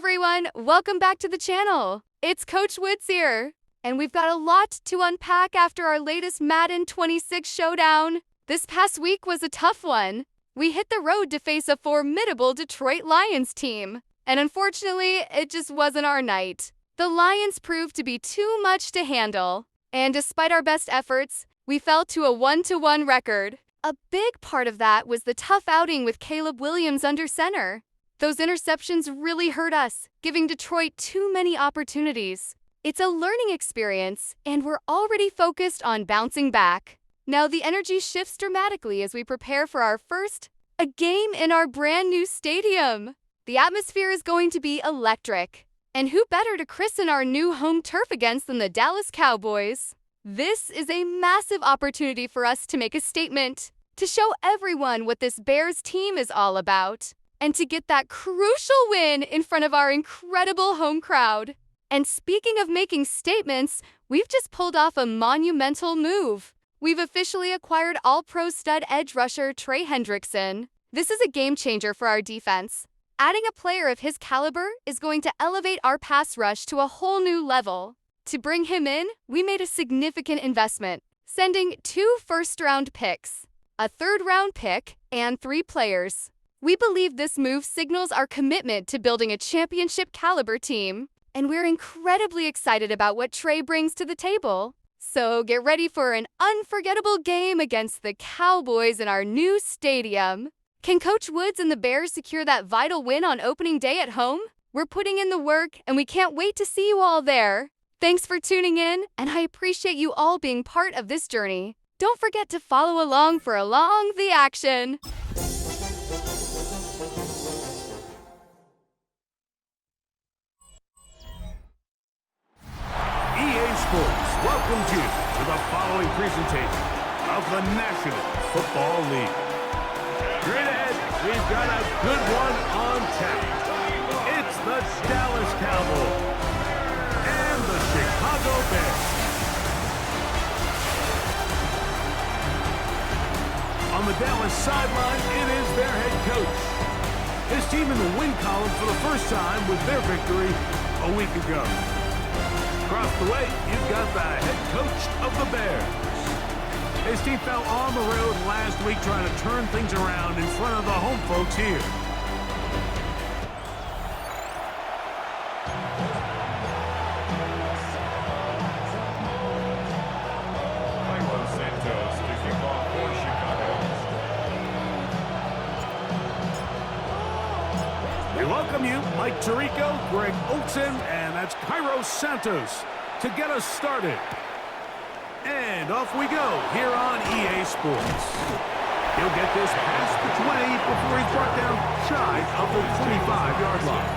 everyone, welcome back to the channel. It's Coach Woods here, and we've got a lot to unpack after our latest Madden 26 showdown. This past week was a tough one. We hit the road to face a formidable Detroit Lions team, and unfortunately, it just wasn't our night. The Lions proved to be too much to handle, and despite our best efforts, we fell to a 1-1 record. A big part of that was the tough outing with Caleb Williams under center. Those interceptions really hurt us, giving Detroit too many opportunities. It's a learning experience, and we're already focused on bouncing back. Now the energy shifts dramatically as we prepare for our first game in our brand new stadium. The atmosphere is going to be electric. And who better to christen our new home turf against than the Dallas Cowboys? This is a massive opportunity for us to make a statement, to show everyone what this Bears team is all about, and to get that crucial win in front of our incredible home crowd. And speaking of making statements, we've just pulled off a monumental move. We've officially acquired All-Pro stud edge rusher Trey Hendrickson. This is a game changer for our defense. Adding a player of his caliber is going to elevate our pass rush to a whole new level. To bring him in, we made a significant investment, sending 2 first-round picks, a third-round pick, and 3 players. We believe this move signals our commitment to building a championship-caliber team, and we're incredibly excited about what Trey brings to the table. So get ready for an unforgettable game against the Cowboys in our new stadium. Can Coach Woods and the Bears secure that vital win on opening day at home? We're putting in the work, and we can't wait to see you all there. Thanks for tuning in, and I appreciate you all being part of this journey. Don't forget to follow along for the action. EA Sports welcomes you to the following presentation of the National Football League. Straight ahead, we've got a good one on tap. It's the Dallas Cowboys and the Chicago Bears. On the Dallas sideline, it is their head coach. His team in the win column for the first time with their victory a week ago. Across the way, you've got the head coach of the Bears. His team fell on the road last week trying to turn things around in front of the home folks here. We welcome you, Mike Tirico, Greg Olsen, and that's Cairo Santos to get us started. And off we go here on EA Sports. He'll get this past the 20 before he's brought down shy of the 25-yard line.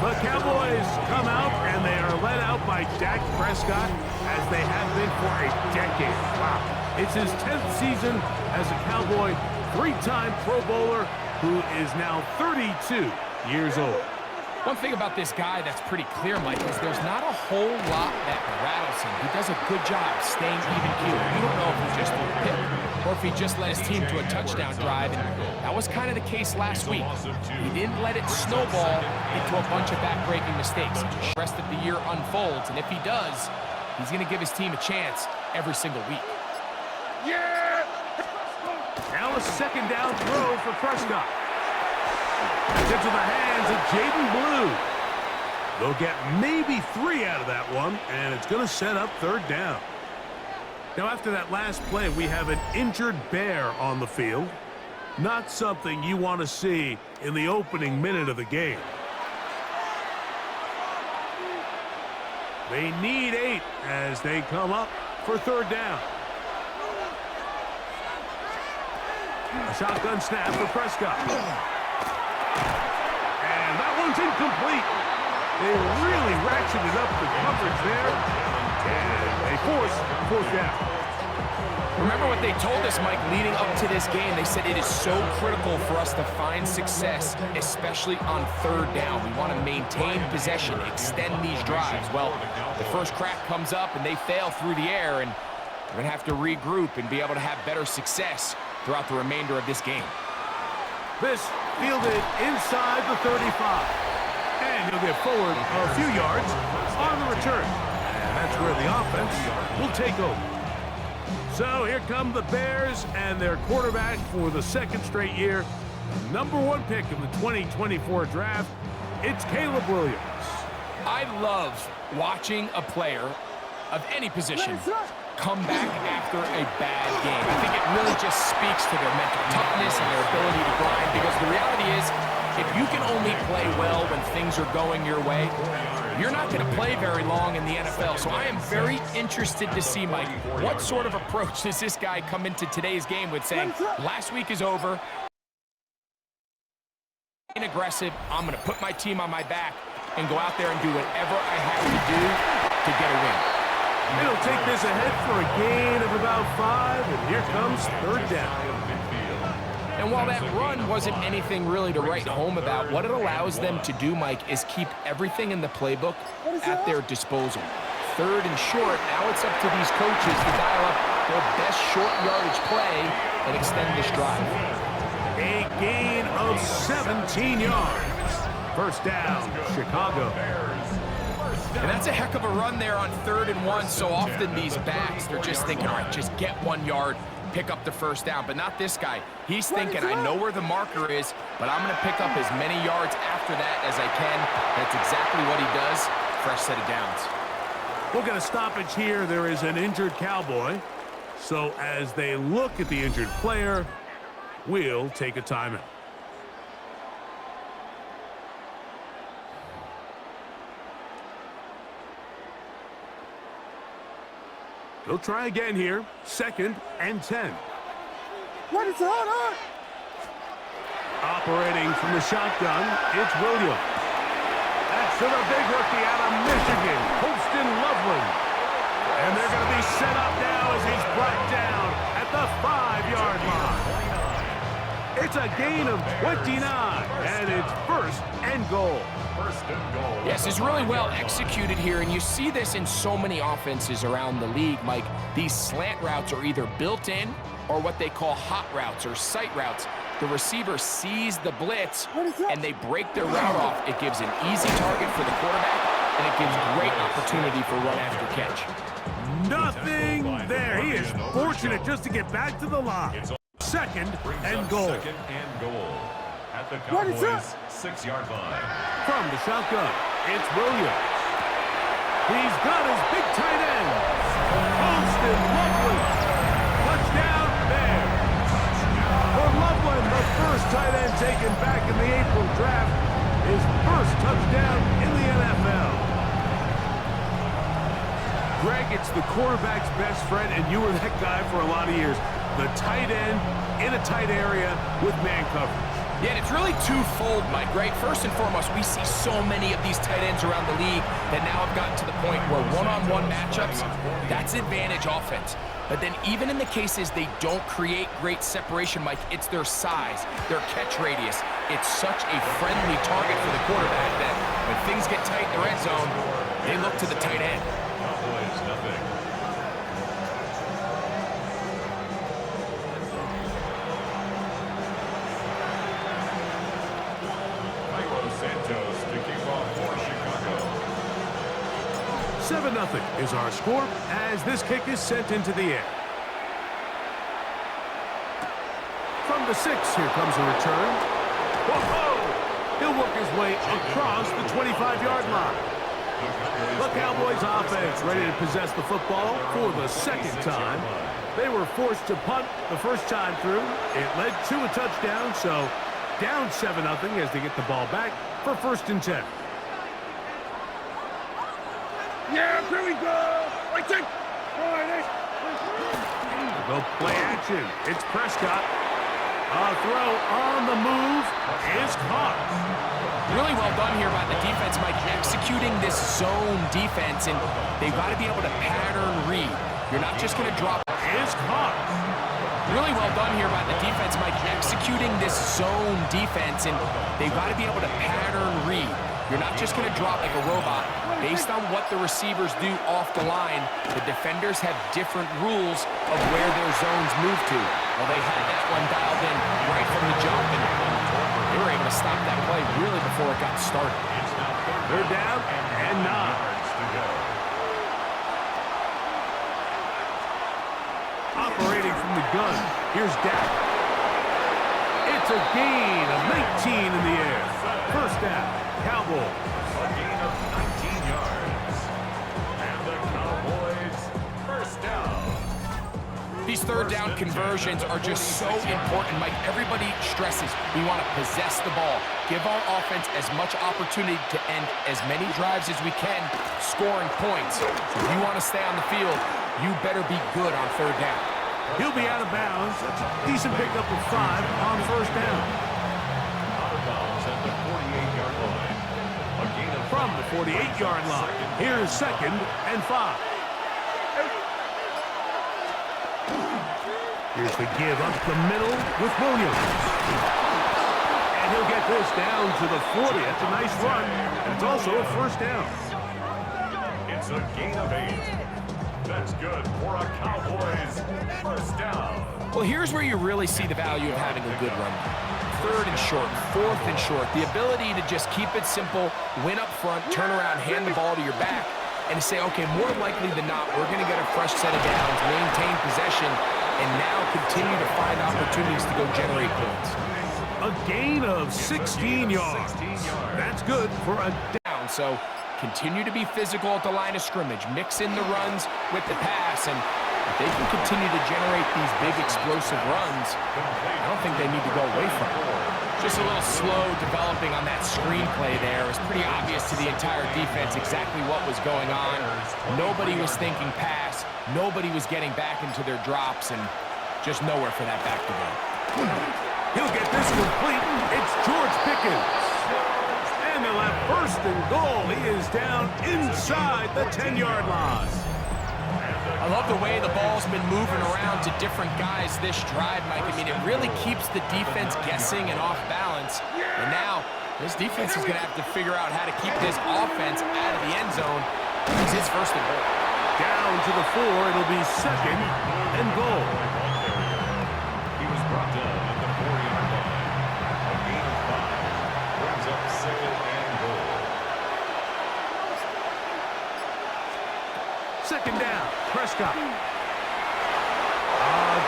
The Cowboys come out, and they are led out by Dak Prescott, as they have been for a decade. Wow. It's his 10th season as a Cowboy, 3-time Pro Bowler, who is now 32 years old. One thing about this guy that's pretty clear, Mike, is there's not a whole lot that rattles him. He does a good job staying even-keeled. You don't know if he just threw a pick or if he just led his team to a touchdown drive, and that was kind of the case last week. He didn't let it snowball into a bunch of back-breaking mistakes. The rest of the year unfolds, and if he does, he's going to give his team a chance every single week. Yeah! Now a second down throw for Prescott. Into the hands of Jaden Blue. They'll get maybe 3 out of that one, and it's going to set up third down. Now, after that last play, we have an injured Bear on the field. Not something you want to see in the opening minute of the game. They need 8 as they come up for third down. A shotgun snap for Prescott. And that one's incomplete. They really ratcheted up the coverage there. And they force fourth down. Remember what they told us, Mike, leading up to this game. They said it is so critical for us to find success, especially on third down. We want to maintain possession, extend these drives. Well, the first crack comes up and they fail through the air, and we're going to have to regroup and be able to have better success throughout the remainder of this game. This fielded inside the 35. And get forward a few yards on the return. And that's where the offense will take over. So here come the Bears and their quarterback for the second straight year. #1 pick in the 2024 draft. It's Caleb Williams. I love watching a player of any position come back after a bad game. I think it really just speaks to their mental toughness and their ability to grind, because the reality is, if you can only play well when things are going your way, you're not going to play very long in the NFL. So I am very interested to see, Mike, what sort of approach does this guy come into today's game with, saying, last week is over, aggressive, I'm going to put my team on my back and go out there and do whatever I have to do to get a win. It'll take this ahead for a gain of about 5, and here comes third down. And while that run wasn't anything really to write home about, what it allows them to do, Mike, is keep everything in the playbook at their disposal. Third and short, now it's up to these coaches to dial up their best short yardage play and extend this drive. A gain of 17 yards. First down, Chicago. And that's a heck of a run there on 3rd and 1. So often these backs, they're just thinking, all right, just get 1 yard, pick up the first down. But not this guy. He's thinking, I know where the marker is, but I'm going to pick up as many yards after that as I can. That's exactly what he does. Fresh set of downs. We'll get a stoppage here. There is an injured Cowboy. So as they look at the injured player, we'll take a timeout. They'll try again here. 2nd and 10. What is on? Operating from the shotgun, it's Williams. That's to the big rookie out of Michigan, Holston Loveland. And they're going to be set up now as he's brought down at the 5-yard line. It's a gain of 29, and it's 1st and goal. Yes, it's really well executed here, and you see this in so many offenses around the league, Mike. These slant routes are either built in or what they call hot routes or sight routes. The receiver sees the blitz, and they break their route off. It gives an easy target for the quarterback, and it gives great opportunity for run after catch. Nothing there. He is fortunate just to get back to the line. 2nd and goal. 2nd and goal at the Cowboys' 6-yard line. From the shotgun, it's Williams. He's got his big tight end. Holston Loveland. Touchdown Bears. For Loveland, the first tight end taken back in the April draft. His first touchdown in the NFL. Greg, it's the quarterback's best friend, and you were that guy for a lot of years. The tight end in a tight area with man coverage. Yeah, and it's really twofold, Mike, right? First and foremost, we see so many of these tight ends around the league that now have gotten to the point where one-on-one matchups, that's advantage offense. But then even in the cases they don't create great separation, Mike, it's their size, their catch radius. It's such a friendly target for the quarterback that when things get tight in the red zone, they look to the tight end. Cowboys, nothing. To kick off for Chicago. 7-0 is our score as this kick is sent into the air. From the 6, here comes a return. Whoa! He'll work his way across the 25-yard line. The Cowboys offense ready to possess the football for the 2nd time. They were forced to punt the first time through. It led to a touchdown, so down 7-0 as they get the ball back for 1st and 10. Yeah, here we go. Right there. The play action. It's Prescott. A throw on the move is caught. Really well done here by the defense, Mike, executing this zone defense, and they've got to be able to pattern read. You're not just going to drop. Is caught. Really well done here by the defense, Mike, executing this zone defense, and they've got to be able to pattern read. You're not just going to drop like a robot. Based on what the receivers do off the line, the defenders have different rules of where their zones move to. Well, they had that one dialed in right from the jump, and they were able to stop that play really before it got started. It's now 3rd Third down and 9. yards to go. Operating from the gun, here's Dak. It's a gain of 19 in the air. First down, Cowboys. A gain of 19 yards. And the Cowboys first down. These third down conversions are just so important, Mike. Everybody stresses we want to possess the ball, give our offense as much opportunity to end as many drives as we can, scoring points. So if you want to stay on the field, you better be good on third down. He'll be out of bounds. That's a decent pickup of 5 on first down. Out of bounds at the 48-yard line. A gain of From the 48-yard line, here's second and 5. Here's the give up the middle with Williams. And he'll get this down to the 40. That's a nice run. And it's also a first down. It's a gain of 8. That's good for a Cowboys first down. Well, here's where you really see the value of having a good run. Third and short, fourth and short. The ability to just keep it simple, win up front, turn around, hand the ball to your back, and to say, okay, more likely than not, we're going to get a fresh set of downs, maintain possession, and now continue to find opportunities to go generate points. A gain of 16 yards. That's good for a Down, so continue to be physical at the line of scrimmage, mix in the runs with the pass, and if they can continue to generate these big explosive runs, I don't think they need to go away from it. Just a little slow developing on that screenplay there. It was pretty obvious to the entire defense exactly what was going on. Nobody was thinking pass. Nobody was getting back into their drops, and just nowhere for that back to go. He'll get this complete. It's George Pickens. And they'll have first and goal. He is down inside the 10-yard line. I love the way the ball's been moving around to different guys this drive, Mike. I mean, it really keeps the defense guessing and off balance. And now, this defense is going to have to figure out how to keep this offense out of the end zone. It's his first and goal. Down to the 4. It'll be second and goal. He was brought down at the 4-yard line. A gain of 5 brings up second and goal. Second down, Prescott.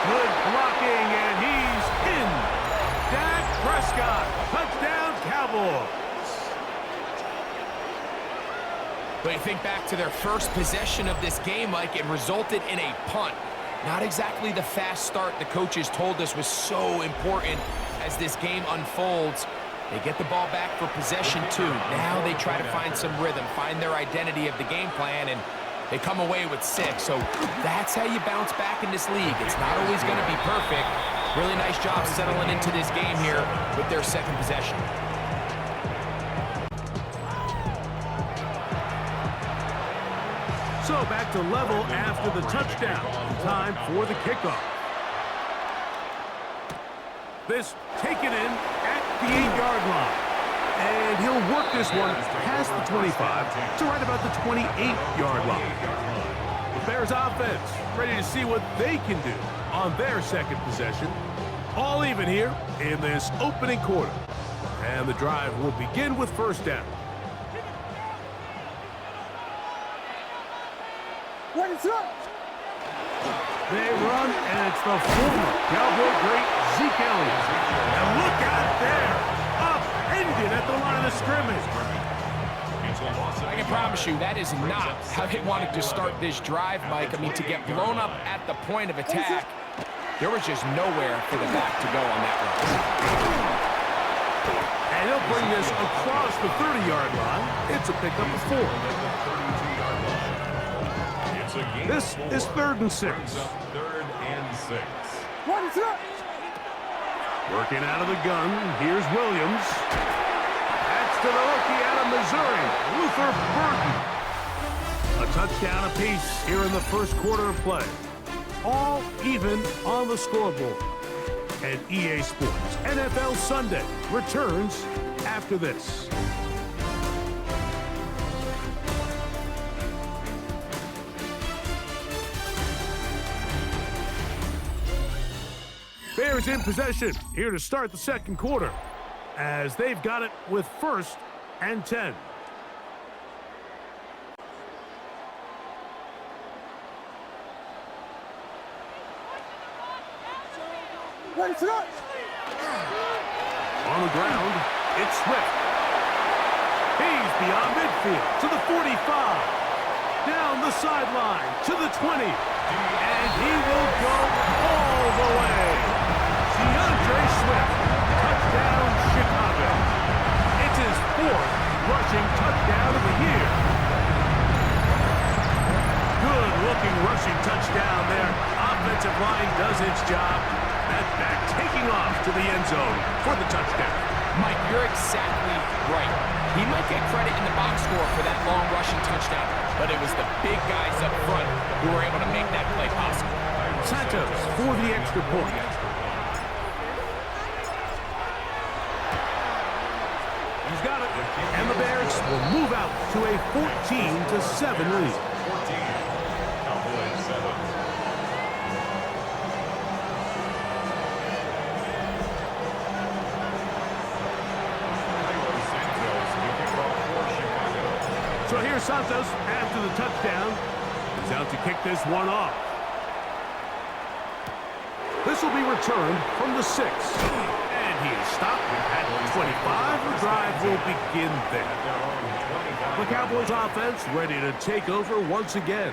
Good blocking, and he's in. Dak Prescott, touchdown Cowboys. But you think back to their first possession of this game, Mike, it resulted in a punt. Not exactly the fast start the coaches told us was so important as this game unfolds. They get the ball back for possession 2. Now they try to find some rhythm, find their identity of the game plan, and they come away with 6. So that's how you bounce back in this league. It's not always going to be perfect. Really nice job settling into this game here with their second possession. So back to level after the touchdown. Time for the kickoff. This taken in at the 8-yard line. And he'll work this one past the 25 to right about the 28-yard line. The Bears offense ready to see what they can do on their second possession. All even here in this opening quarter. And the drive will begin with first down. What is up? They run, and it's the former Cowboy great Zeke Elliott. And look out there, upended at the line of scrimmage. I can promise you that is not how they wanted to start this drive, Mike. I mean, to get blown up at the point of attack, there was just nowhere for the back to go on that run. And he'll bring this across the 30-yard line. It's a pickup of 4. This is 3rd and 6. 3rd and 6. What is up? Working out of the gun, here's Williams. That's to the rookie out of Missouri, Luther Burton. A touchdown apiece here in the first quarter of play. All even on the scoreboard. And EA Sports NFL Sunday returns after this. Bears in possession here to start the second quarter as they've got it with 1st and 10. Ready, set. On the ground, it's Swift. He's beyond midfield to the 45. Down the sideline to the 20. And he will go all the way. DeAndre Swift, touchdown Chicago. It's his 4th rushing touchdown of the year. Good-looking rushing touchdown there. Offensive line does its job. That back taking off to the end zone for the touchdown. Mike, you're exactly right. He might get credit in the box score for that long rushing touchdown, but it was the big guys up front who were able to make that play possible. Santos for the extra point. He's got it. And the Bears will move out to a 14-7 lead. 14. Cowboys 7. So here's Santos after the touchdown. He's out to kick this one off. This will be returned from the 6. And he is stopped at 25. The drive will begin there. The Cowboys offense ready to take over once again.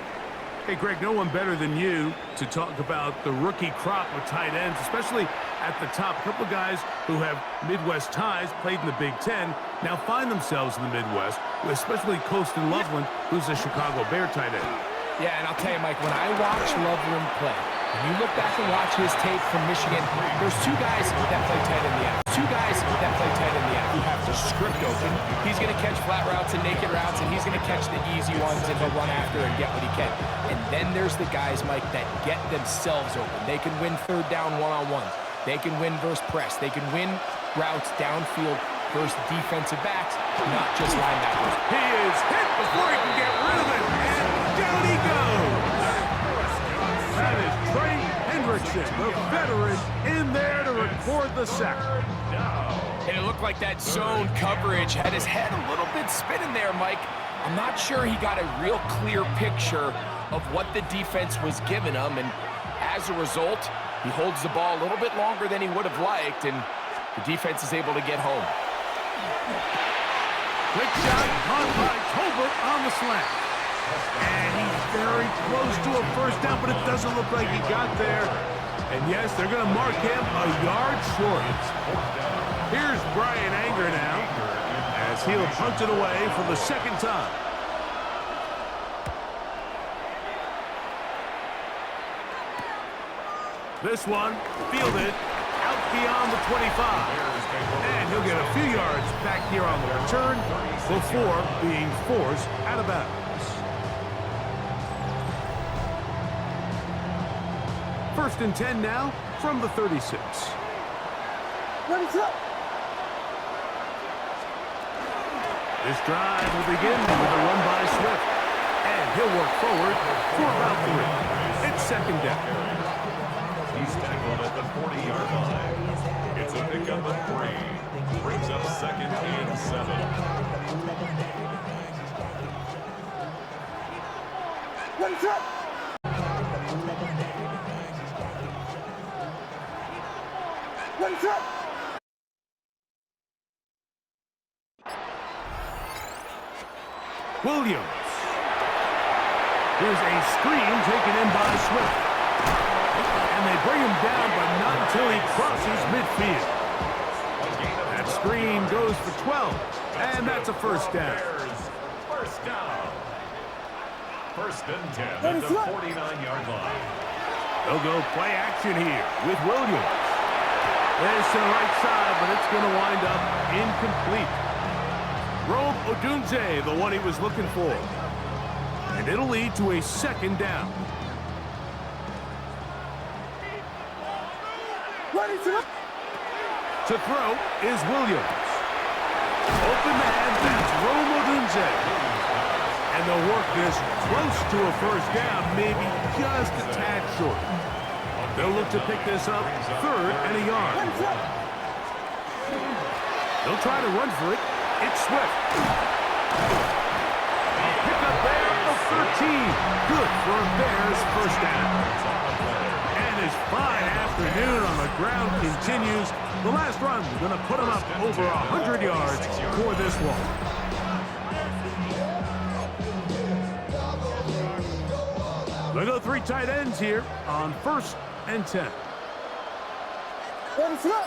Hey, Greg, no one better than you to talk about the rookie crop of tight ends, especially at the top. A couple of guys who have Midwest ties, played in the Big Ten, now find themselves in the Midwest, especially Colston Loveland, who's a Chicago Bear tight end. Yeah, and I'll tell you, Mike, when I watch Loveland play, when you look back and watch his tape from Michigan, there's 2 guys that play tight in the end. 2 guys that play tight in the end who have the script open. He's going to catch flat routes and naked routes, and he's going to catch the easy ones, and he'll run after and get what he can. And then there's the guys, Mike, that get themselves open. They can win third down one-on-ones. They can win versus press. They can win routes downfield versus defensive backs, not just linebackers. He is hit before he can get rid of it, and down he goes. That is Trey Hendrickson, the veteran, in there to record the sack. And it looked like that zone coverage had his head a little bit spinning there, Mike. I'm not sure he got a real clear picture of what the defense was giving him, and as a result, he holds the ball a little bit longer than he would have liked, and the defense is able to get home. Quick shot caught by Tolbert on the slant. And he's very close to a first down, but it doesn't look like he got there. And yes, they're going to mark him a yard short. Here's Brian Anger now, as he'll punt it away for the 2nd time. This one fielded out beyond the 25. And he'll get a few yards back here on the return before being forced out of bounds. First and 10 now from the 36. Ready, set. This drive will begin with a run by Swift. And he'll work forward for about 3. It's 2nd down. He's tackled at the 40-yard line. It's a pickup of 3. Brings up 2nd and 7. Ready, set. Ready, set. Williams. Here's a screen taken in by Swift. And they bring him down, but not until he crosses midfield. That screen goes for 12, and that's a first down. First down. First and 10 at the 49-yard line. They'll go play action here with Williams. There's to the right side, but it's going to wind up incomplete. Rome Odunze, the one he was looking for. And it'll lead to a 2nd down. Ready, set. To throw is Williams. Open man, that's Rome Odunze. And they'll work this close to a first down, maybe just a tad short. They'll look to pick this up 3rd and a yard. Ready, set. They'll try to run for it. It's Swift. A pickup there of 13. Good for a Bears first down. And it's fine afternoon on the ground continues. The last run going to put him up over 100 yards for this one. They go 3 tight ends here on 1st and 10. One foot.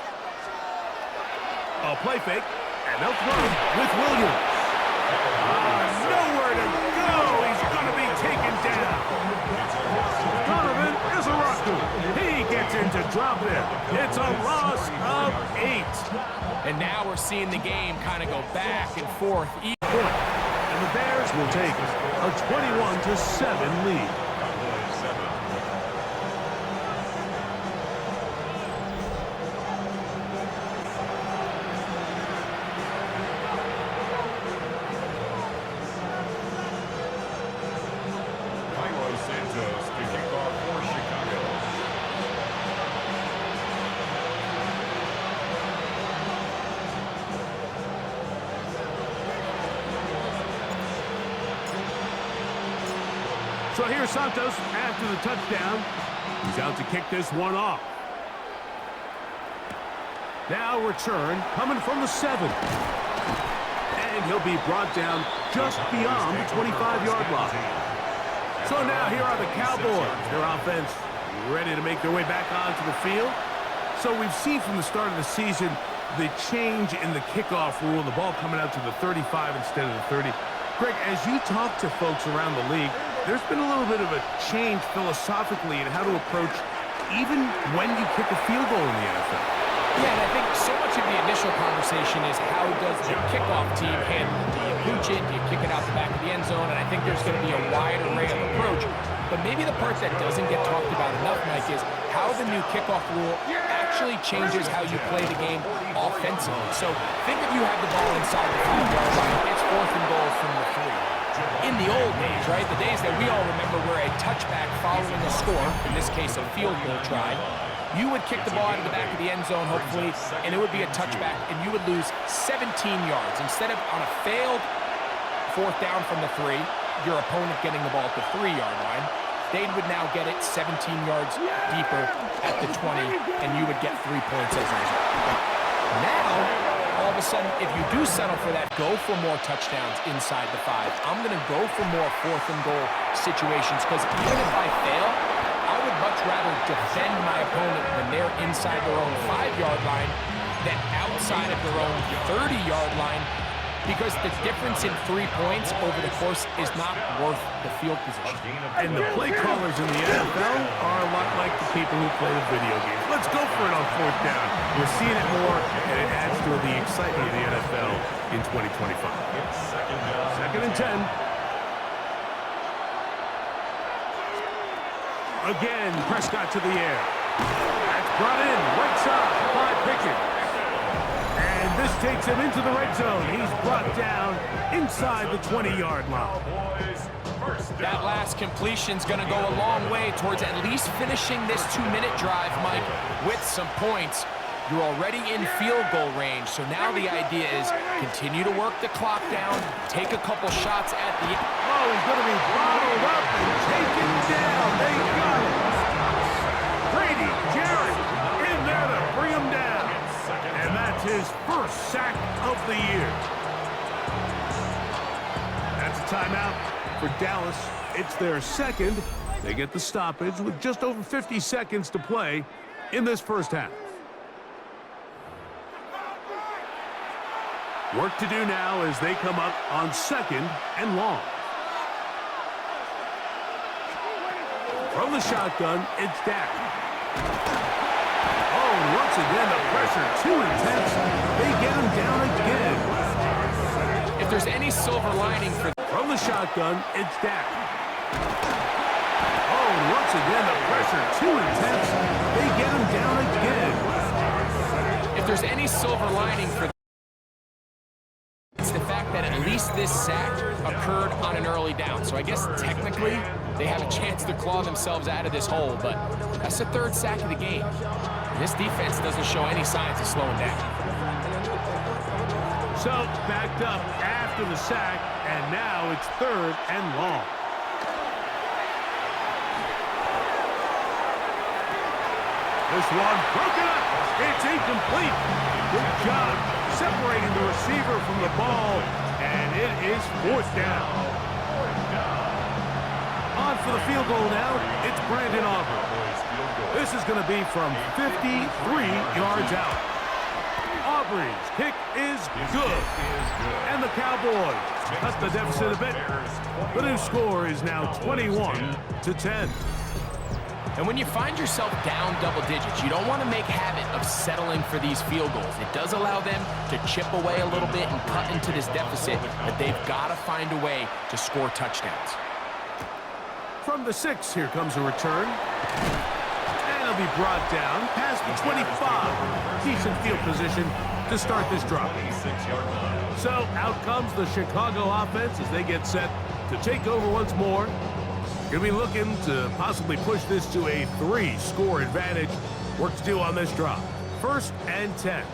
A play fake, and they'll throw with Williams. Nowhere to go. He's going to be taken down. Donovan is a rocker. He gets in to drop it. It's a loss of 8. And now we're seeing the game kind of go back and forth. And the Bears will take a 21-7 lead. So here's Santos after the touchdown. He's out to kick this one off. Now return coming from the 7. And he'll be brought down just beyond the 25-yard line. So now here are the Cowboys. Their offense ready to make their way back onto the field. So we've seen from the start of the season the change in the kickoff rule, the ball coming out to the 35 instead of the 30. Greg, as you talk to folks around the league, there's been a little bit of a change philosophically in how to approach even when you kick a field goal in the NFL. Yeah, and I think so much of the initial conversation is how does the kickoff team handle it? Do you pooch it? Do you kick it out the back of the end zone? And I think there's going to be a wide array of approach. But maybe the part that doesn't get talked about enough, Mike, is how the new kickoff rule actually changes how you play the game offensively. So think if you have the ball inside the 5-yard line, it's 4th and goal from the 3. In the old days, right, the days that we all remember were a touchback following a score, in this case a field goal try, you would kick the ball out of the back of the end zone, hopefully, and it would be a touchback, and you would lose 17 yards. Instead of on a failed 4th down from the 3, your opponent getting the ball at the 3-yard line, they would now get it 17 yards deeper at the 20, and you would get 3 points as a result. Now, all of a sudden, if you do settle for that, go for more touchdowns inside the 5. I'm going to go for more 4th and goal situations, because even if I fail, I would much rather defend my opponent when they're inside their own 5-yard line than outside of their own 30-yard line, because the difference in 3 points over the course is not worth the field position. And the play callers in the NFL are a lot like the people who play the video games. Let's go for it on 4th down. We're seeing it more, and it adds to the excitement of the NFL in 2025. 2nd and 10. Again, Prescott to the air. That's brought in right side by Pickens. And this takes him into the red zone. He's brought down inside the 20-yard line. That last completion's going to go a long way towards at least finishing this 2-minute drive, Mike, with some points. You're already in field goal range, so now the idea is continue to work the clock down, take a couple shots at the... Oh, he's going to be bottled up and taken down. They got it. Brady Jarrett in there to bring him down. And that's his 1st sack of the year. That's a timeout for Dallas. It's their 2nd. They get the stoppage with just over 50 seconds to play in this 1st half. Work to do now as they come up on 2nd and long. From the shotgun, it's Dak. Oh, and once again, the pressure too intense. They get him down again. If there's any silver lining for... From the shotgun, it's Dak. Oh, and once again, the pressure too intense. They get him down again. If there's any silver lining for... It's the fact that at least this sack occurred on an early down. So I guess technically they have a chance to claw themselves out of this hole, but that's the 3rd sack of the game. And this defense doesn't show any signs of slowing down. So backed up after the sack, and now it's 3rd and long. This one broken up. It's incomplete. Good job separating the receiver from the ball, and it is fourth down. On for the field goal now, it's Brandon Aubrey. This is going to be from 53 yards out. Aubrey's kick is good. And the Cowboys cut the deficit a bit. The new score is now 21-10. And when you find yourself down double digits, you don't want to make habit of settling for these field goals. It does allow them to chip away a little bit and cut into this deficit, but they've got to find a way to score touchdowns. From the 6, here comes a return. And it'll be brought down past the 25. Decent field position to start this drive. So out comes the Chicago offense as they get set to take over once more. Going to be looking to possibly push this to a 3-score advantage. Work to do on this drive. 1st and 10.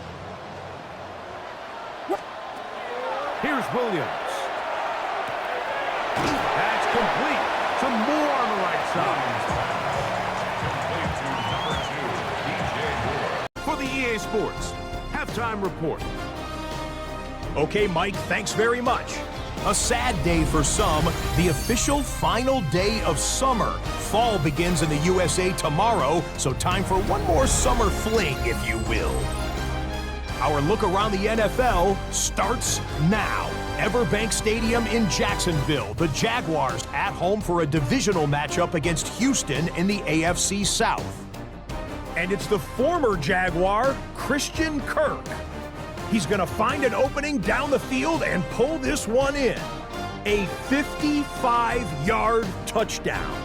Here's Williams. That's complete. Some more on the right side. For the EA Sports Halftime Report. Okay, Mike, thanks very much. A sad day for some, the official final day of summer. Fall begins in the USA tomorrow, so time for one more summer fling, if you will. Our look around the NFL starts now. Everbank Stadium in Jacksonville, the Jaguars at home for a divisional matchup against Houston in the AFC South. And it's the former Jaguar, Christian Kirk. He's going to find an opening down the field and pull this one in. A 55-yard touchdown.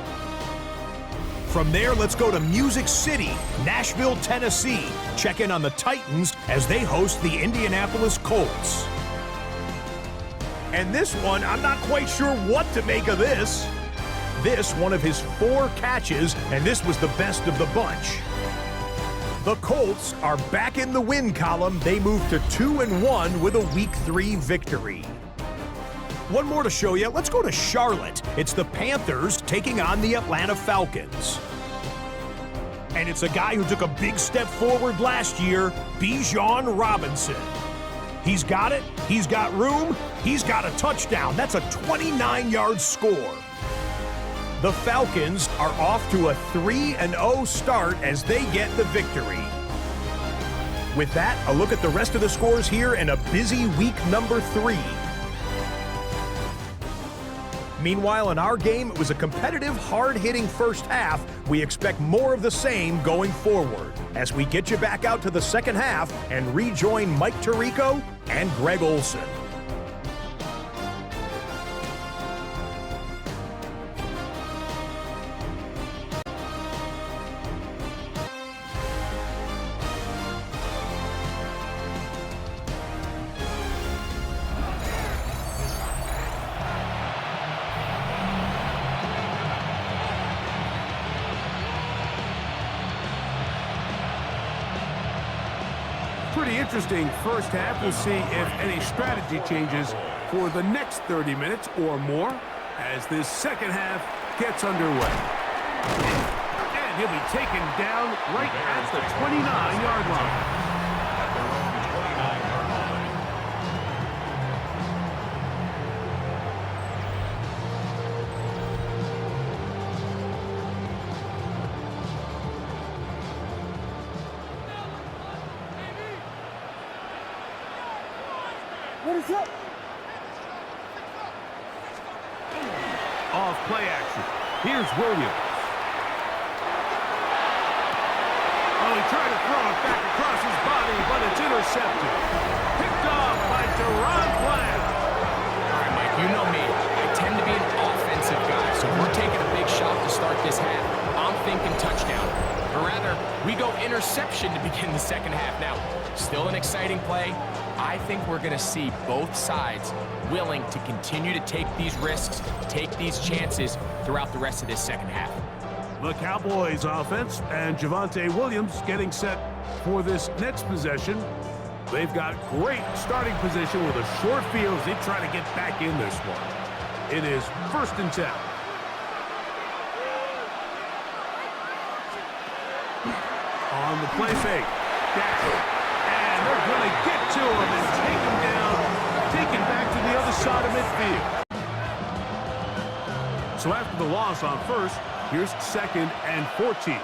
From there, let's go to Music City, Nashville, Tennessee. Check in on the Titans as they host the Indianapolis Colts. And this one, I'm not quite sure what to make of this. This, one of his 4 catches, and this was the best of the bunch. The Colts are back in the win column. They move to 2-1 with a Week 3 victory. One more to show you. Let's go to Charlotte. It's the Panthers taking on the Atlanta Falcons. And it's a guy who took a big step forward last year, Bijan Robinson. He's got it. He's got room. He's got a touchdown. That's a 29-yard score. The Falcons are off to a 3-0 start as they get the victory. With that, a look at the rest of the scores here in a busy week number 3. Meanwhile, in our game, it was a competitive, hard-hitting first half. We expect more of the same going forward as we get you back out to the second half and rejoin Mike Tirico and Greg Olson. Pretty interesting first half. We'll see if any strategy changes for the next 30 minutes or more as this second half gets underway. And he'll be taken down right at the 29-yard line. What is up? Off play action. Here's Williams. Oh, he tried to throw it back across his body, but it's intercepted. Picked off by Deron Bland. All right, Mike, you know me. I tend to be an offensive guy, so we're taking a big shot to start this half. I'm thinking touchdown. Or rather, we go interception to begin the second half. Now, still an exciting play. I think we're going to see both sides willing to continue to take these risks, take these chances throughout the rest of this second half. The Cowboys offense and Javonte Williams getting set for this next possession. They've got great starting position with a short field as they try to get back in this one. It is 1st and 10. on the play fake. And they're going to get to him and take him down, take him back to the other side of midfield. So after the loss on first, here's 2nd and 14.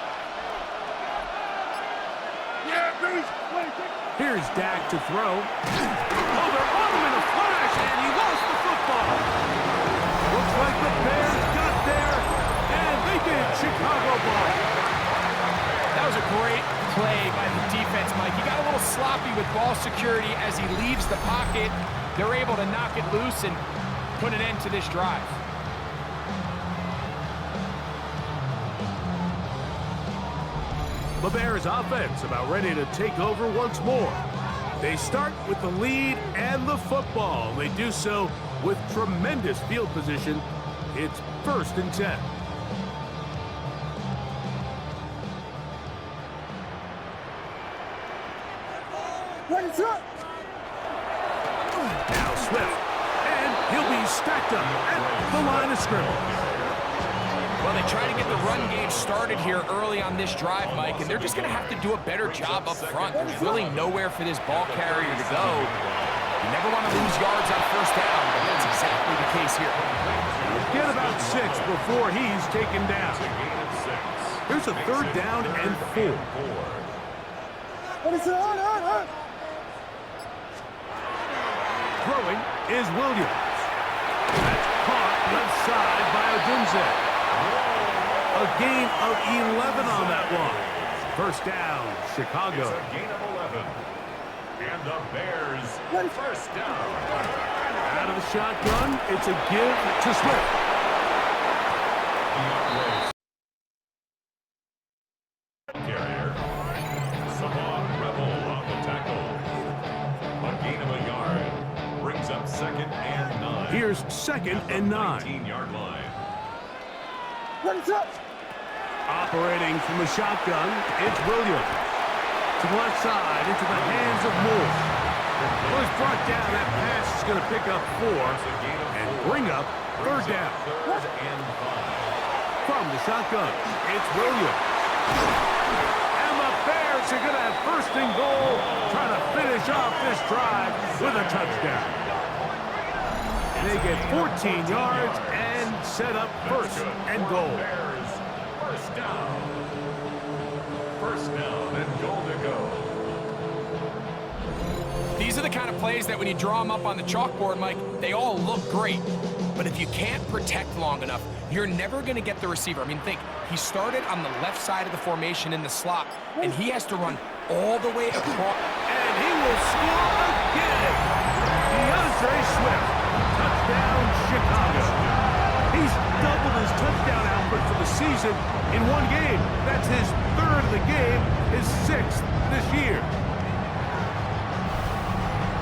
Here's Dak to throw. Oh, they're on him in a flash, and he lost the football. Looks like the Bears got there, and they did. Chicago ball. That was a great play by the defense, Mike. He got a little sloppy with ball security as he leaves the pocket. They're able to knock it loose and put an end to this drive. The Bears offense about ready to take over once more. They start with the lead and the football. They do so with tremendous field position. It's 1st and 10. Now Swift, and he'll be stacked up at the line of scrimmage. Well, they try to get the run game started here early on this drive, Mike, and they're just going to have to do a better job up front. There's really nowhere for this ball carrier to go. You never want to lose yards on 1st down, but that's exactly the case here. Get about 6 before he's taken down. Here's a 3rd down and 4. Throwing is Williams. That's caught left side by Odunze. A gain of 11 on that one. 1st down, Chicago. It's a gain of 11. And the Bears, 1st down. Out of the shotgun, it's a give to Swift. Carrier. Savon Rebel on the tackle. A gain of a yard. Brings up 2nd and 9. Here's 2nd and 9. 19-yard line. Operating from the shotgun, it's Williams. To the left side, into the hands of Moore. Well, he's brought down. That pass is going to pick up 4 and bring up 3rd down. 3rd and 5. From the shotgun, it's Williams. And the Bears are going to have 1st and goal, trying to finish off this drive with a touchdown. They get 14 yards and set up 1st and goal. Bears, 1st down. 1st down and goal to go. These are the kind of plays that when you draw them up on the chalkboard, Mike, they all look great. But if you can't protect long enough, you're never going to get the receiver. I mean, think, he started on the left side of the formation in the slot, and he has to run all the way across. And he will score again. DeAndre Swift, touchdown Chicago. He's doubled his touchdown output for the season in one game. That's his 3rd of the game, his 6th this year.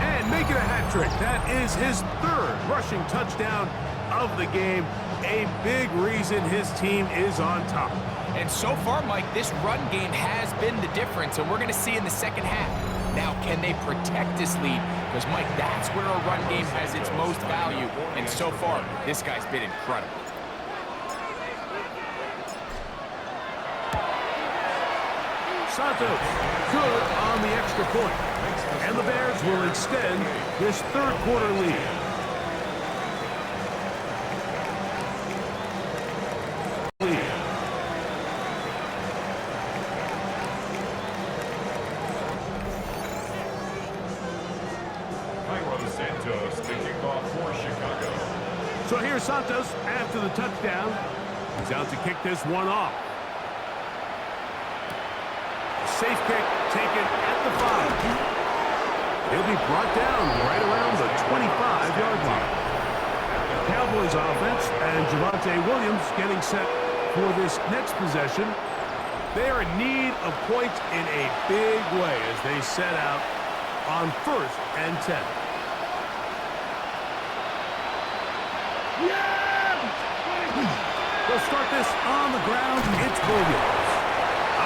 And making a hat trick. That is his 3rd rushing touchdown of the game. A big reason his team is on top. And so far, Mike, this run game has been the difference, and we're going to see in the 2nd half. Now, can they protect this lead? Because, Mike, that's where a run game has its most value. And so far, this guy's been incredible. Santos, good on the extra point. And the Bears will extend this 3rd quarter lead. Santos to kick off for Chicago. So here's Santos after the touchdown. He's out to kick this one off. Safe kick taken at the 5. He'll be brought down right around the 25-yard line. Cowboys offense and Javonte Williams getting set for this next possession. They are in need of points in a big way as they set out on 1st and 10. They'll start this on the ground. It's Williams.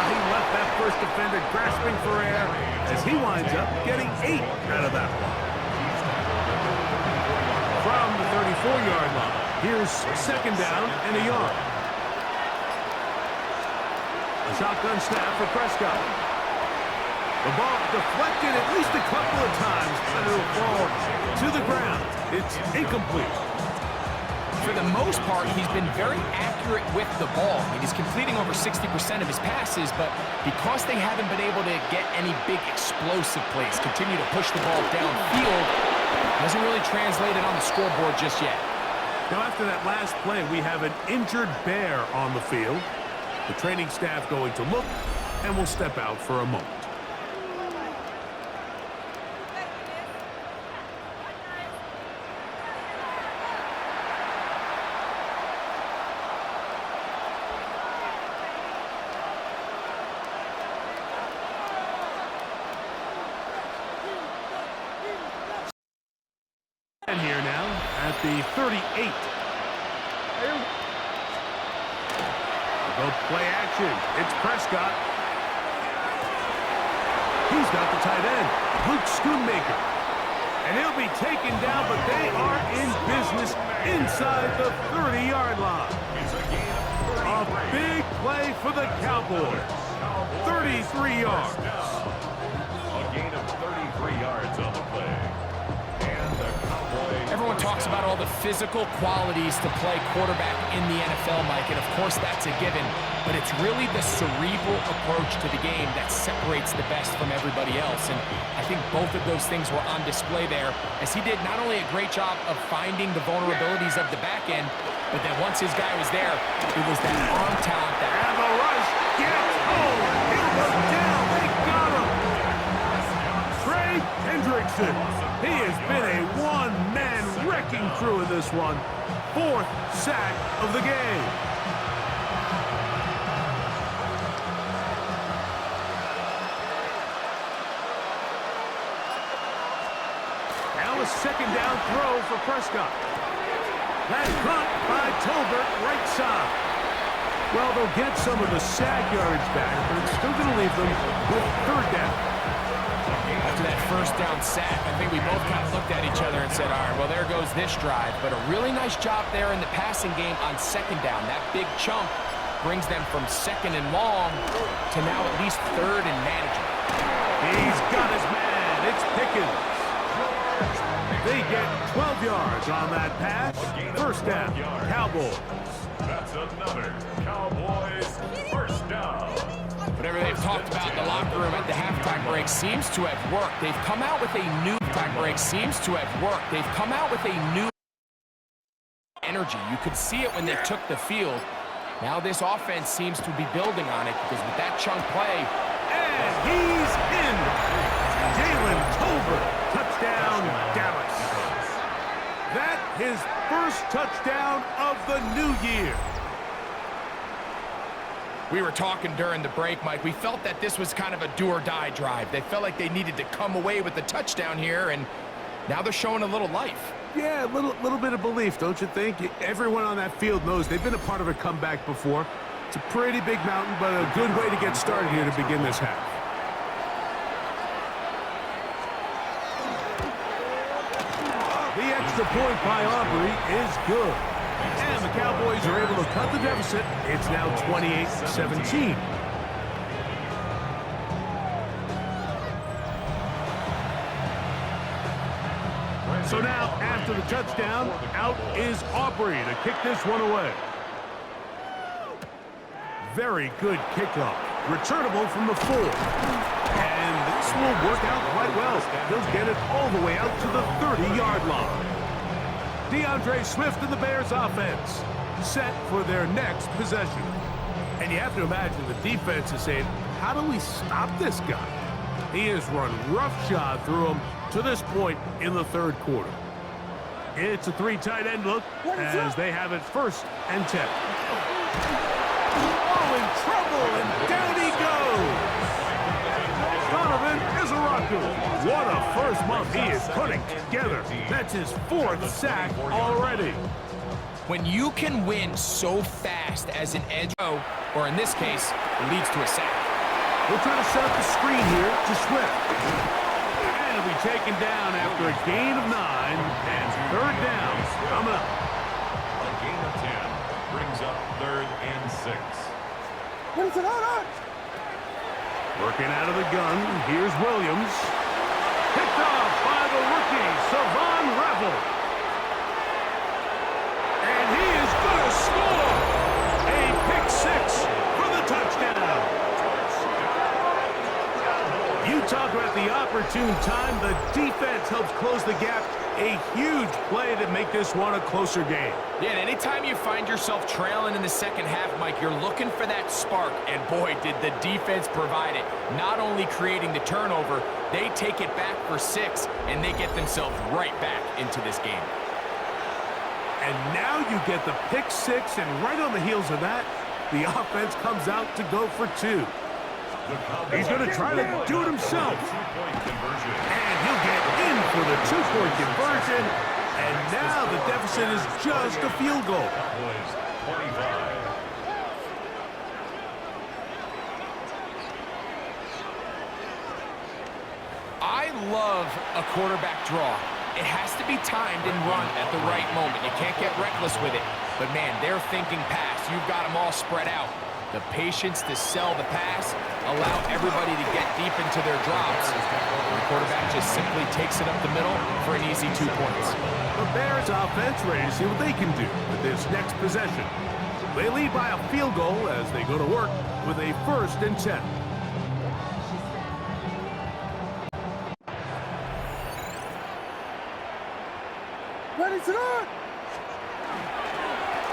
He left that first defender grasping for air as he winds up getting 8 out of that one. From the 34-yard line, here's 2nd down and a yard. A shotgun snap for Prescott. The ball deflected at least a couple of times, but it'll fall to the ground. It's incomplete. For the most part, he's been very accurate with the ball. I mean, he's completing over 60% of his passes, but because they haven't been able to get any big explosive plays, continue to push the ball downfield, hasn't really translated on the scoreboard just yet. Now, after that last play, we have an injured Bear on the field. The training staff going to look, and we'll step out for a moment. And here now at the 38. Go play action. It's Prescott. He's got the tight end, Luke Schoonmaker. And he'll be taken down, but they are in business inside the 30-yard line. A big play for the Cowboys. 33 yards. A gain of 33 yards on the play. And the Cowboys... Everyone talks about all the physical qualities to play quarterback in the NFL, Mike, and of course that's a given, but it's really the cerebral approach to the game that separates the best from everybody else, and I think both of those things were on display there, as he did not only a great job of finding the vulnerabilities of the back end, but then once his guy was there, it was that arm talent that... And the rush gets home. It was down. They got him. Trey Hendrickson. He has been a one-man wrecking crew in this one. 4th sack of the game. Now a second down throw for Prescott. That caught by Tolbert right side. Well, they'll get some of the sack yards back, but it's still going to leave them with 3rd down. After that first down sack, I think we both kind of looked at each other and said, all right, well, there goes this drive. But a really nice job there in the passing game on 2nd down. That big chunk brings them from 2nd and long to now at least 3rd and manageable. He's got his man. It's Pickens. They get 12 yards on that pass. 1st down, Cowboys. That's another Cowboys 1st down. Whatever they've talked about in the locker room at the halftime break seems to have worked. They've come out with a new energy. You could see it when they took the field. Now this offense seems to be building on it because with that chunk play. And he's in. Jalen Tolbert. Touchdown, Dallas. That his first touchdown of the new year. We were talking during the break, Mike. We felt that this was kind of a do-or-die drive. They felt like they needed to come away with the touchdown here, and now they're showing a little life. Yeah, a little bit of belief, don't you think? Everyone on that field knows they've been a part of a comeback before. It's a pretty big mountain, but a good way to get started here to begin this half. The extra point by Aubrey is good. And the Cowboys are able to cut the deficit. It's now 28-17. So now, after the touchdown, out is Aubrey to kick this one away. Very good kickoff. Returnable from the 4. And this will work out quite well. He'll get it all the way out to the 30-yard line. DeAndre Swift and the Bears offense set for their next possession. And you have to imagine the defense is saying, how do we stop this guy? He has run roughshod through him to this point in the 3rd quarter. It's a 3 tight end look as they have it 1st and 10. Oh, in trouble, and down he goes. Donovan Izaraku. What a first month he is putting together. That's his 4th sack already. When you can win so fast as an edge, or in this case, it leads to a sack. We'll try to set up the screen here to Swift. And he'll be taken down after a gain of 9 and 3rd down coming up. A gain of 10 brings up 3rd and 6. What is it? Hold on! Working out of the gun, here's Williams. Picked off by the rookie, Savon Revel. And he is going to score! A pick six for the touchdown. You talk about the opportune time. The defense helps close the gap. A huge play to make this one a closer game. Yeah, and anytime you find yourself trailing in the second half, Mike, you're looking for that spark. And boy, did the defense provide it. Not only creating the turnover, they take it back for 6, and they get themselves right back into this game. And now you get the pick six, and right on the heels of that, the offense comes out to go for 2. He's going to try to do it himself. And he'll get in for the 2-point conversion. And now the deficit is just a field goal. I love a quarterback draw. It has to be timed and run at the right moment. You can't get reckless with it. But, man, they're thinking pass. You've got them all spread out. The patience to sell the pass, allow everybody to get deep into their drops. The quarterback just simply takes it up the middle for an easy 2 points. The Bears offense ready to see what they can do with this next possession. They lead by a field goal as they go to work with a 1st and 10. Ready to run!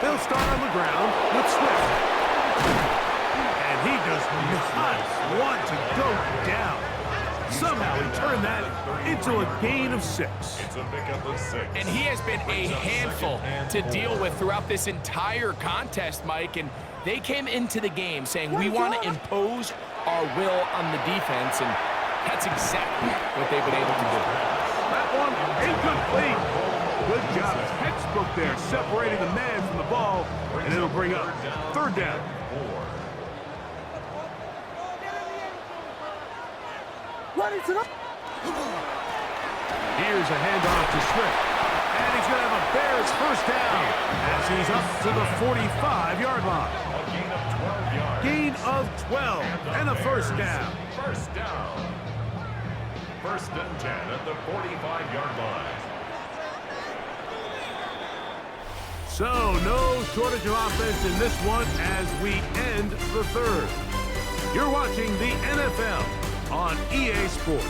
They'll start on the ground with Swift. And he does not want to go down. Somehow he turned that into a gain of 6. It's a pickup of 6. And he has been a handful to deal with throughout this entire contest, Mike. And they came into the game saying, we want to impose our will on the defense. And that's exactly what they've been able to do. That one incomplete. Good job, textbook there, separating the man from the ball, and it'll bring up 3rd down. Ready to run! Here's a handoff to Swift, and he's going to have a Bears 1st down as he's up to the 45-yard line. A gain of 12 yards. Gain of 12 and a 1st down. 1st down. 1st and 10 at the 45-yard line. So, no shortage of offense in this one as we end the 3rd. You're watching the NFL on EA Sports.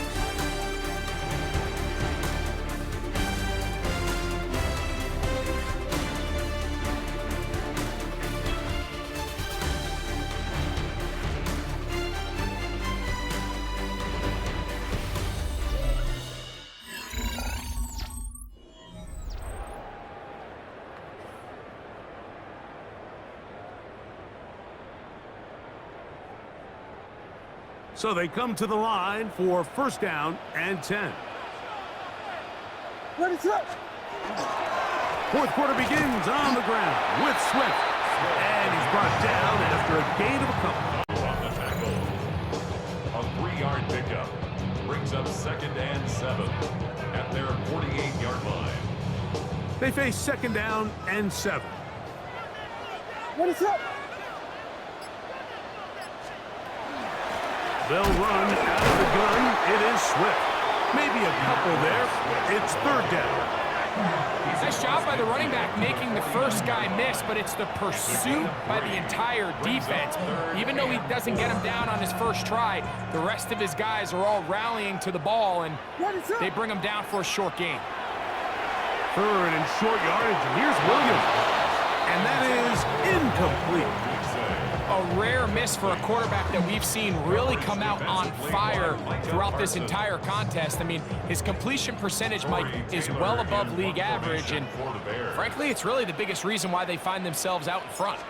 So they come to the line for 1st down and 10. Ready to run! 4th quarter begins on the ground with Swift. And he's brought down after a gain of a couple. On the tackle. A 3-yard pickup. Brings up 2nd and 7 at their 48-yard line. They face 2nd down and 7. Ready to run! They'll run out of the gun. It is Swift. Maybe a couple there. It's 3rd down. Nice job by the running back making the first guy miss, but it's the pursuit by the entire defense. Even though he doesn't get him down on his first try, the rest of his guys are all rallying to the ball, and they bring him down for a short gain. 3rd and short yardage. And here's Williams. And that is incomplete. A rare miss for a quarterback that we've seen really come out on fire throughout this entire contest. I mean, his completion percentage, Mike, is well above league average, and frankly, it's really the biggest reason why they find themselves out in front.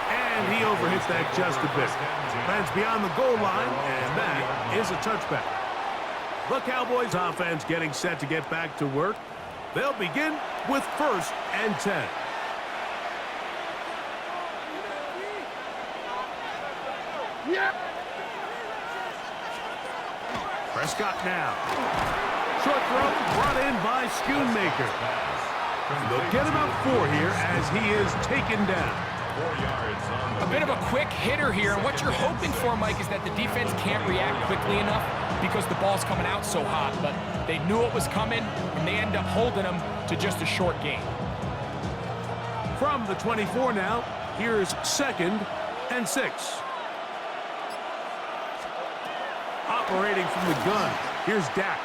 And he overhits that just a bit. Lands beyond the goal line, and that is a touchback. The Cowboys offense getting set to get back to work. They'll begin with 1st and 10. Yeah! Prescott now. Short throw brought in by Schoonmaker. They'll get about 4 here as he is taken down. 4 yards on the A bit of a quick hitter here, and what you're hoping for, Mike, is that the defense can't react quickly enough because the ball's coming out so hot, but they knew it was coming, and they end up holding them to just a short gain. From the 24 now, here's 2nd and 6. Operating from the gun, here's Dak.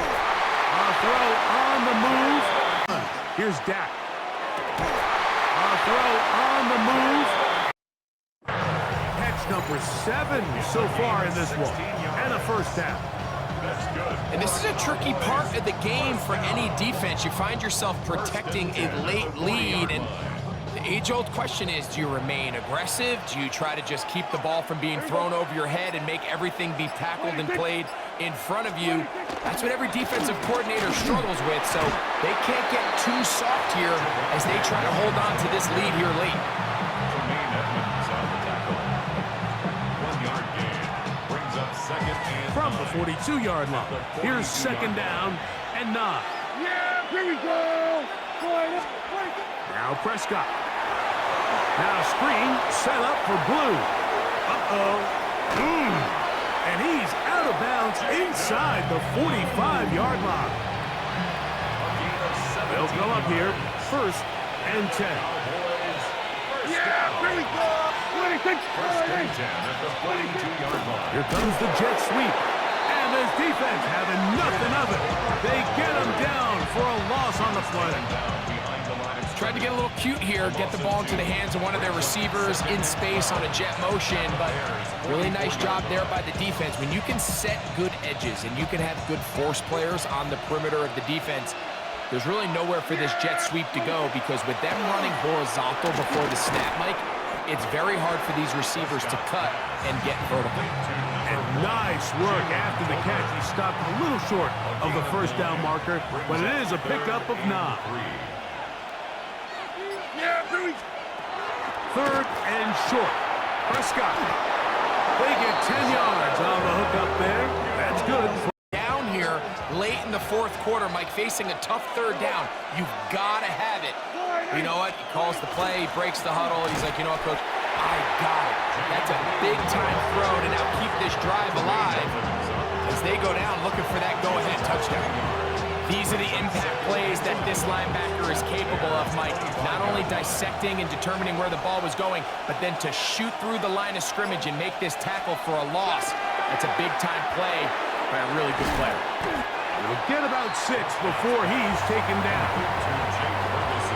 A throw on the move. Here's Dak. A throw on the move. Catch number 7 so far in this one. And a first down. That's good. And this is a tricky part of the game for any defense. You find yourself protecting a late lead, and the age-old question is, do you remain aggressive? Do you try to just keep the ball from being thrown over your head and make everything be tackled and played in front of you? That's what every defensive coordinator struggles with, so they can't get too soft here as they try to hold on to this lead here late. Jermaine Edmonds on the tackle. 1-yard gain. Brings up 2nd and From the 9. 42-yard line, here's 2nd down and 9. Yeah, here we go. Now Prescott. Now screen set up for Blue. Uh-oh. And he's out of bounds inside the 45-yard line. They'll go up here, 1st and 10. Yeah, here we go. First and 10 at the 42-yard line. Here comes the jet sweep. And this defense having nothing of it. They get him down for a loss on the play. Tried to get a little cute here, get the ball into the hands of one of their receivers in space on a jet motion, but really nice job there by the defense. When you can set good edges and you can have good force players on the perimeter of the defense, there's really nowhere for this jet sweep to go, because with them running horizontal before the snap, Mike, it's very hard for these receivers to cut and get vertical. And nice work after the catch. He stopped a little short of the first down marker, but it is a pickup of 9. Yeah, here we go. 3rd and short. Prescott. They get 10 yards on the hook up there. That's good. Down here late in the 4th quarter, Mike, facing a tough 3rd down. You've got to have it. You know what? He calls the play, he breaks the huddle. He's like, you know what, Coach? I got it. That's a big-time throw to now keep this drive alive as they go down looking for that go-ahead touchdown. These are the impact plays that this linebacker is capable of, Mike. Not only dissecting and determining where the ball was going, but then to shoot through the line of scrimmage and make this tackle for a loss. That's a big-time play by a really good player. He'll get about 6 before he's taken down.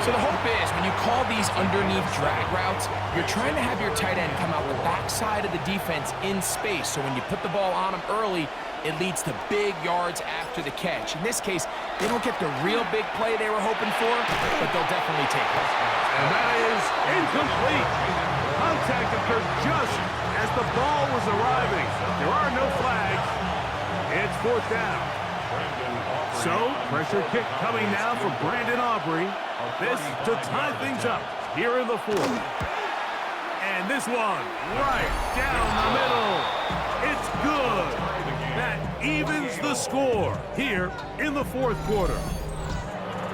So the hope is, when you call these underneath drag routes, you're trying to have your tight end come out the backside of the defense in space. So when you put the ball on him early, it leads to big yards after the catch. In this case, they don't get the real big play they were hoping for, but they'll definitely take it. And that is incomplete. Contact occurred just as the ball was arriving. There are no flags. It's 4th down. So, pressure kick coming now for Brandon Aubrey. This to tie things up here in the 4th. And this one right down the middle. It's good. That evens the score here in the 4th quarter.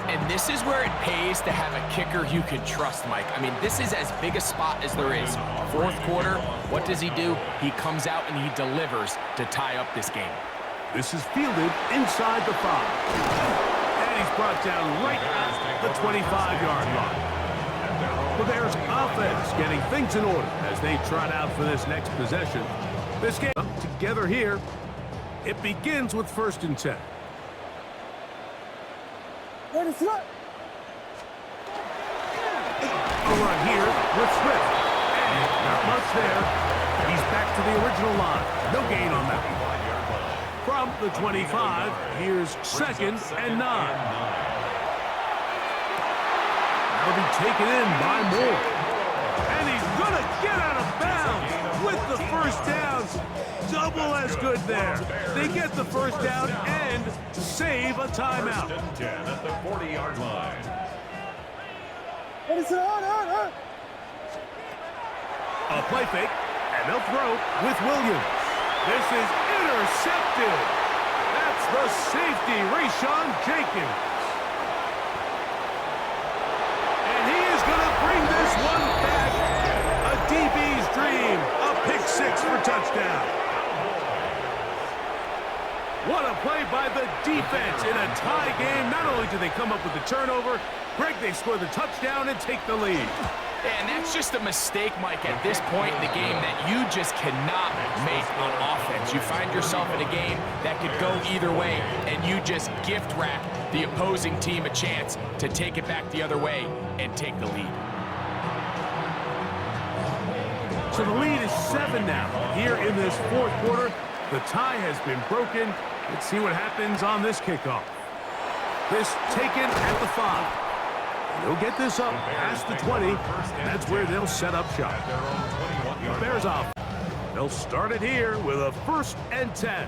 And this is where it pays to have a kicker you can trust, Mike. I mean, this is as big a spot as there is. 4th quarter, what does he do? He comes out and he delivers to tie up this game. This is fielded inside the 5. And he's brought down right at the 25-yard line. The Bears offense getting things in order as they trot out for this next possession. This game together here. It begins with 1st and 10. Ready, set. A run here with Swift. And not much there. He's back to the original line. No gain on that one. From the 25, here's 2nd and 9. That'll be taken in by Moore. And he's going to get out of bounds with the first down. Double as good there. They get the first down and save a timeout. 10 at the 40-yard line. Ready, set, on. A play fake, and they'll throw with Williams. This is intercepted. That's the safety, Rashawn Jenkins. 6 for touchdown. What a play by the defense in a tie game. Not only do they come up with the turnover, Greg, they score the touchdown and take the lead. And that's just a mistake, Mike, at this point in the game that you just cannot make on offense. You find yourself in a game that could go either way, and you just gift wrap the opposing team a chance to take it back the other way and take the lead. So the lead is 7 now. Here in this fourth quarter, the tie has been broken. Let's see what happens on this kickoff. This taken at the 5. They'll get this up past the 20. That's where they'll set up shop. The Bears off. They'll start it here with a 1st and 10.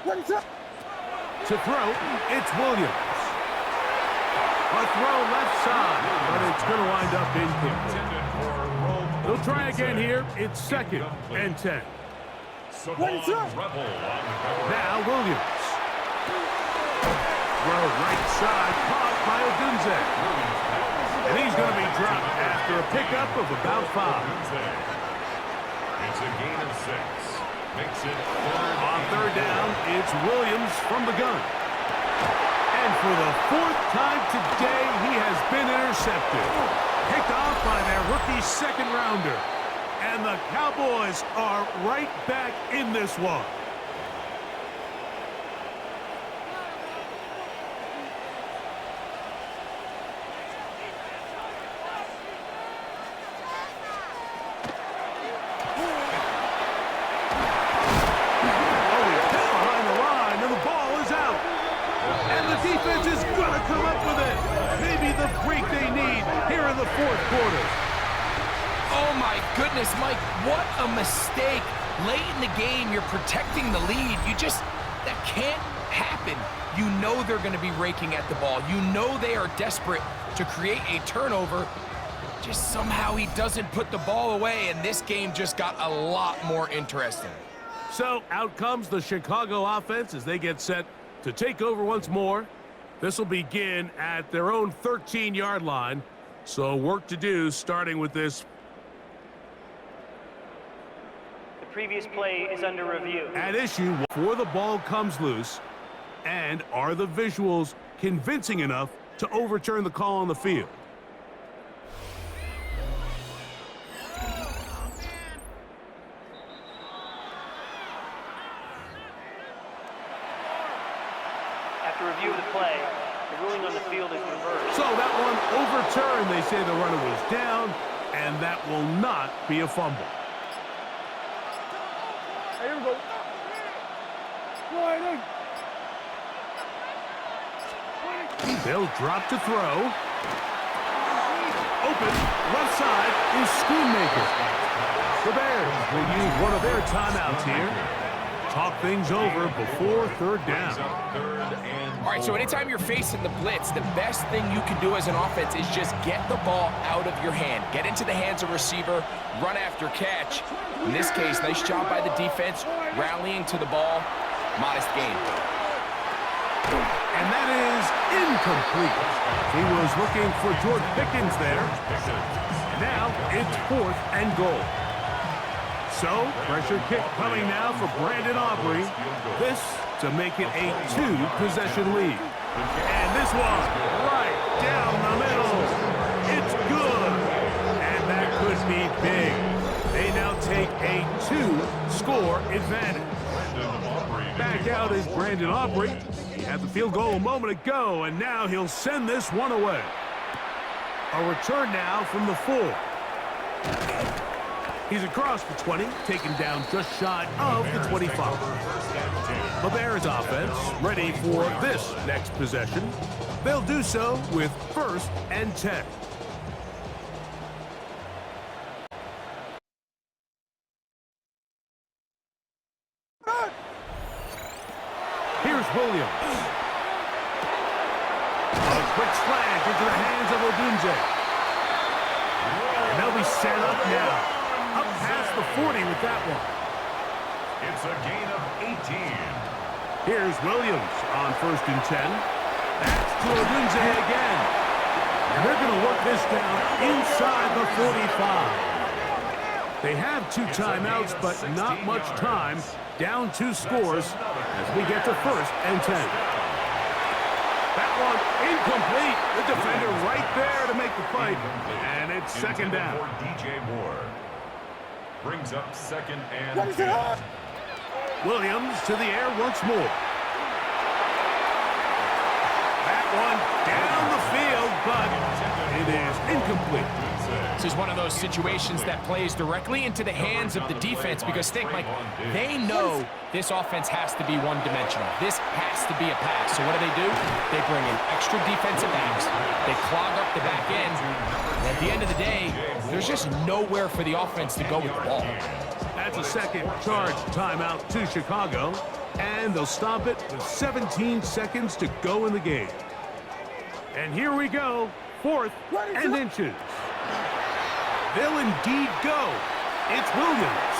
To throw, it's Williams. A throw left side, but it's going to wind up incomplete. They'll try again here. It's 2nd and 10. Now Williams. Throw right side, caught by Odunze. And he's going to be dropped after a pickup of about 5. It's a gain of 6. Makes it On 3rd down, it's Williams from the gun. And for the 4th time today, he has been intercepted. Picked off by their rookie 2nd rounder. And the Cowboys are right back in this one. Defense is going to come up with it. Maybe the break they need here in the 4th quarter. Oh, my goodness, Mike, what a mistake. Late in the game, you're protecting the lead. That can't happen. You know they're going to be raking at the ball. You know they are desperate to create a turnover. Just somehow he doesn't put the ball away, and this game just got a lot more interesting. So out comes the Chicago offense as they get set to take over once more. This will begin at their own 13-yard line. So work to do starting with this. The previous play is under review. At issue before the ball comes loose. And are the visuals convincing enough to overturn the call on the field? After review of the play, the ruling on the field is reversed. So that one overturned. They say the runner was down, and that will not be a fumble. Here we go. Right in. They'll drop to throw. Open, left side is Schoonmaker. The Bears will use one of their timeouts here. Talk things over before 3rd down. All right, so anytime you're facing the blitz, the best thing you can do as an offense is just get the ball out of your hand. Get into the hands of receiver, run after catch. In this case, nice job by the defense, rallying to the ball. Modest gain. And that is incomplete. He was looking for George Pickens there. Now it's 4th and goal. So, pressure kick coming now for Brandon Aubrey. This to make it a 2-possession lead. And this one right down the middle. It's good. And that could be big. They now take a 2-score advantage. Back out is Brandon Aubrey. He had the field goal a moment ago, and now he'll send this one away. A return now from the 4. He's across the 20, taken down just shy of the 25. The Bears offense ready for this next possession. They'll do so with 1st and 10. Here's Williams. A quick slant into the hands of Odunze. And they'll be set up now. Up past the 40 with that one. It's a gain of 18. Here's Williams on 1st and 10. That's to Odunze again. And they're going to work this down inside the 45. They have 2 timeouts, but not much time. Down 2 scores as we get to 1st and 10. That one incomplete. The defender right there to make the fight. And it's 2nd down. DJ Moore brings up 2nd and What is it 10. on? Williams to the air once more. That one down the field, but it is incomplete. This is one of those situations that plays directly into the hands of the defense because think, Mike, they know this offense has to be one-dimensional. This has to be a pass. So what do? They bring in extra defensive backs. They clog up the back end. And at the end of the day, there's just nowhere for the offense to go with the ball. That's a second charge timeout to Chicago, and they'll stop it with 17 seconds to go in the game. And here we go, 4th and inches. They'll indeed go. It's Williams.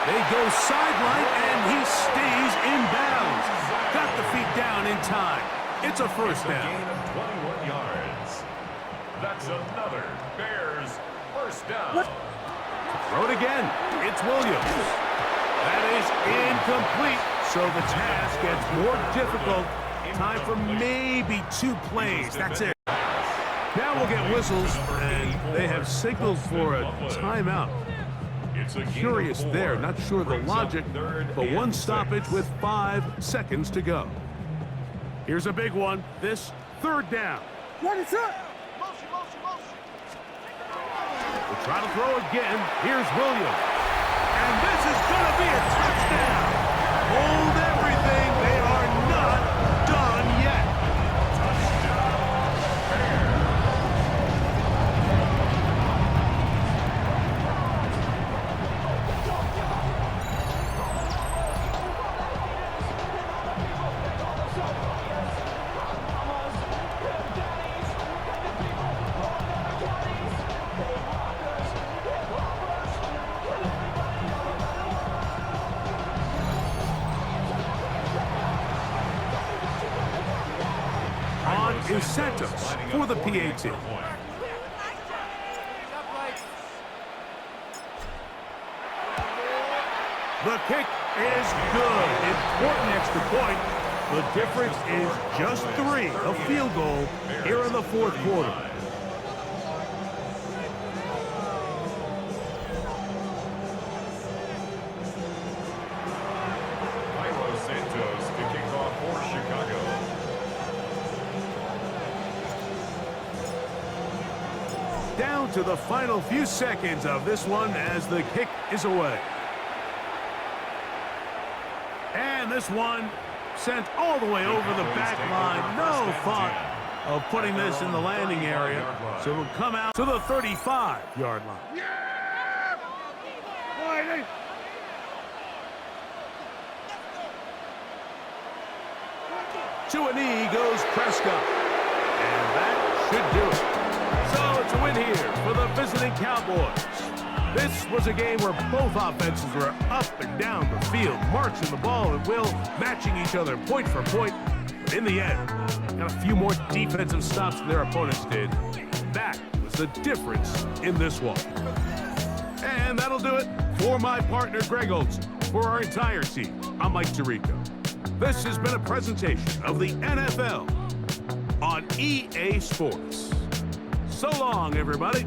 They go sideline, and he stays in bounds. Got the feet down in time. It's a 1st down. Gain of 21 yards. That's another Bears 1st down. Throw it again. It's Williams. That is incomplete, so the task gets more difficult. Time for maybe 2 plays. That's it. Now we'll get whistles, and they have signaled for a timeout. Curious there, not sure the logic, but 1 stoppage with 5 seconds to go. Here's a big one. This 3rd down. What is it? We'll try to throw again. Here's Williams. And this is going to be a touchdown. Hold everything. They are not done yet. Is Santos for the PAT. The kick is good. Important extra point. The difference is just 3. A field goal here in the 4th quarter. Santos to kick off for Chicago. Down to the final few seconds of this one as the kick is away. And this one sent all the way over the back line. No thought of putting this in the landing area. So it'll come out to the 35-yard line. To a knee goes Prescott. And that should do it. So it's a win here for the visiting Cowboys. This was a game where both offenses were up and down the field, marching the ball at will, matching each other point for point. But in the end, got a few more defensive stops than their opponents did. That was the difference in this one. And that'll do it for my partner, Greg Olson. For our entire team, I'm Mike Tirico. This has been a presentation of the NFL on EA Sports. So long, everybody.